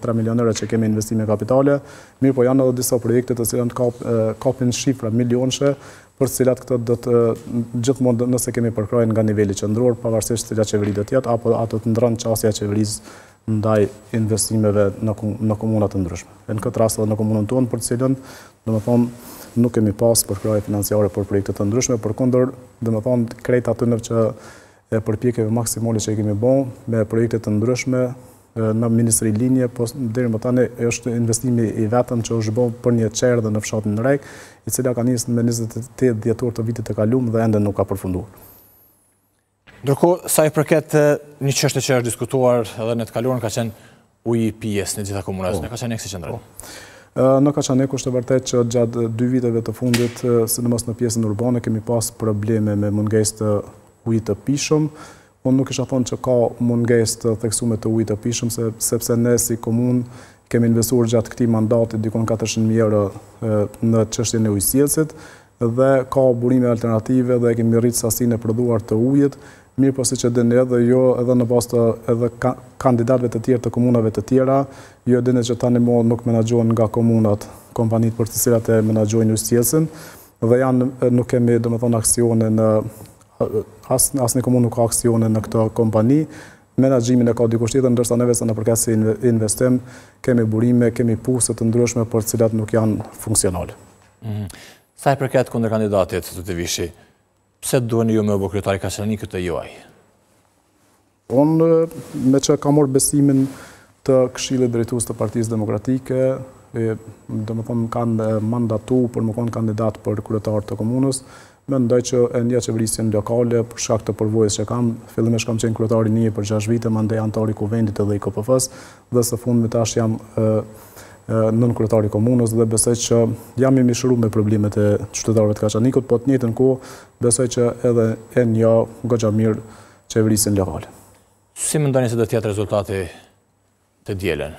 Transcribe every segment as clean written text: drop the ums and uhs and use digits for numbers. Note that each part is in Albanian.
3 milionerë që kemi investime kapitale, mirë po janë edhe disa projekte të cilat kapin shifra milionëshe, për cilat këto do të gjithmonë nëse kemi përkrajnë nga niveli qendror, pavarësisht cila qeveri do të jetë, apo ato të ndronë qasja e qeverisë ndaj investimeve në komuna të ndryshme. Në këtë rast edhe në komunën tonë, për cilën, domethënë, nuk kemi pas përkraje financiare për projekte të ndryshme, përkundër, domethënë, krejt aty që përpjekjeve maksimale që i kemi bën me projekte të ndryshme në Ministri Linje, po deri më tani është investimi i vetëm që është bën për një qerë dhe në fshatin Rek, i cila ka nisur me 28 dhjetor të vitit të kaluar dhe ende nuk ka përfunduar. Ndërkohë, sa i përket një çështje që është diskutuar edhe në të kaluarën ka qenë uji i pijes në gjitha komunat, në Kaçanek si qendron. Në Kaçanek është e vërtetë që gjatë 2 viteve të fundit, sidomos në pjesën urbane, kemi pas probleme me mungesë të ujit të pishëm. Unë nuk isha thonë që ka mungesë të theksuar të ujit të pishëm, sepse ne si komunë kemi investuar gjatë këtij mandati dikon 400.000 euro në çështjen e ujësjelësit dhe ka burime alternative dhe kemi rritë sasinë e prodhuar të ujit. Mirë po siç e dini edhe në bazë të edhe kandidatëve të tjerë të komunave të tjera, dini që tani nuk menaxhohen nga komunat, kompanitë për të cilat e menaxhojnë ujësjelësin dhe nuk kemi domethënë aksione në asnjë komunë nuk ka aksione në këtë kompani. Menaxhimin e ka dikush tjetër, ndërsa neve sa në përket si investim kemi burime, kemi puse të ndryshme për të cilat nuk janë funksionale. Sa i përket kundër kandidatit të Vishi, pse duheni ju me u bë kryetari i Kaçanikut të juaj? Unë me që kam marrë besimin të Këshillit Drejtues të Partisë Demokratike, domethënë kanë mandatu për më konë kandidat për kryetar të komunës, mendoj që e ndja qeverisjen lokale për shkak të përvojës që kam, fillimisht kam qenë kryetari një për 6 vite, mandej antar i Kuvendit edhe i KPF-s dhe së fundmi tash jam nën kryetari i komunës dhe besoj që jam i mishëruar me problemet e qytetarëve të Kaçanikut, po të njëjtën kohë besoj që edhe e ndja goxha mirë qeverisjen lokale. Si mendoni se do të jetë rezultati të dielën?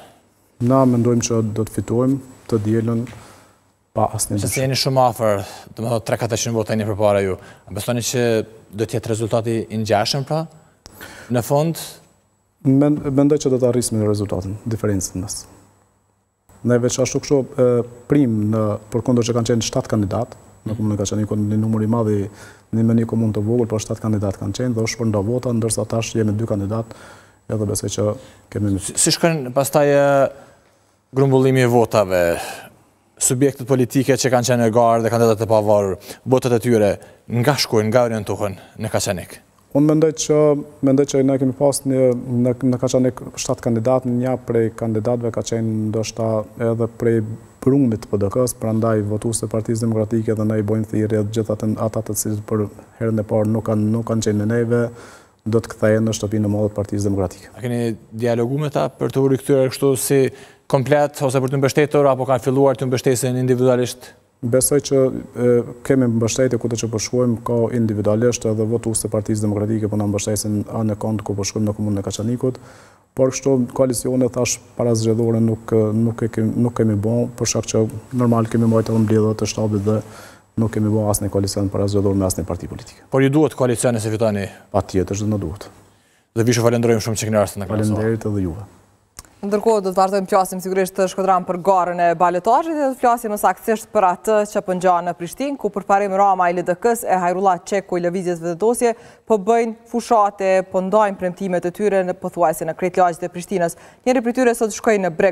Na mendojmë që do të fitojmë të dielën pa asnjë dyshim. Se jeni shumë afër, domethënë 300-400 vota jeni përpara ju. A besoni që do të jetë rezultati i ngjashëm pra? Në fund mendoj që do të arrismë rezultatin, diferencën mes. Ne veç ashtu kështu prim përkundër që kanë qenë 7 kandidat në komunën e Kaçanikut, një numër i madh në një komunë të vogël, por 7 kandidat kanë qenë dhe është shpërnda vota, ndërsa tash jemi 2 kandidat, edhe besoj që kemi. Si shkon pastaj grumbullimi i votave? Subjektet politike që kanë qenë në garë dhe kandidatët e pavarur, votat e tyre nga shkojnë, nga orientohen në Kaçanik? Unë mendoj që ne kemi pas në Kaçanik 7 kandidat, një prej kandidatëve ka qenë ndoshta edhe prej prumit të PDK-s, prandaj votuesit e Partisë Demokratike dhe ne i bojmë thirrje gjithë ata të cilët për herën e parë nuk kanë qenë në neve, do të kthehen në shtëpinë e madhe të Partisë Demokratike. A keni dialogu me ta për të u rikthyer kështu si komplet ose për të mbështetur apo kanë filluar të mbështesin individualisht? Besoj që kemi mbështetje ku të që përshkojmë, ka individualisht edhe votuesit e Partisë Demokratike po na mbështesin anë kont ku përshkojmë në komunën e Kaçanikut, por kështu koalicione thash para zgjedhore nuk kemi bën, për shkak që normal kemi marrë edhe mbledhjet të shtabit dhe nuk kemi bën asnjë koalicion para zgjedhore me asnjë parti politike. Por ju duhet koalicione se fitoni? Patjetër, çdo duhet. Dhe Vishu falenderojmë shumë që keni ardhur në klasë. Faleminderit edhe juve. Ndërkohë do të vazhdojmë të flasim sigurisht të Shkodran për garën e balotazhit dhe të flasim më saktësisht për atë që po ngjan në Prishtinë, ku përparim Rama i LDK-s e Hajrullah Çeku i lëvizjes vetëdosje po bëjnë fushate, po ndajnë premtimet e tyre në pothuajse në krejt lagjet e Prishtinës. Njëri prej tyre sot shkoi në Breg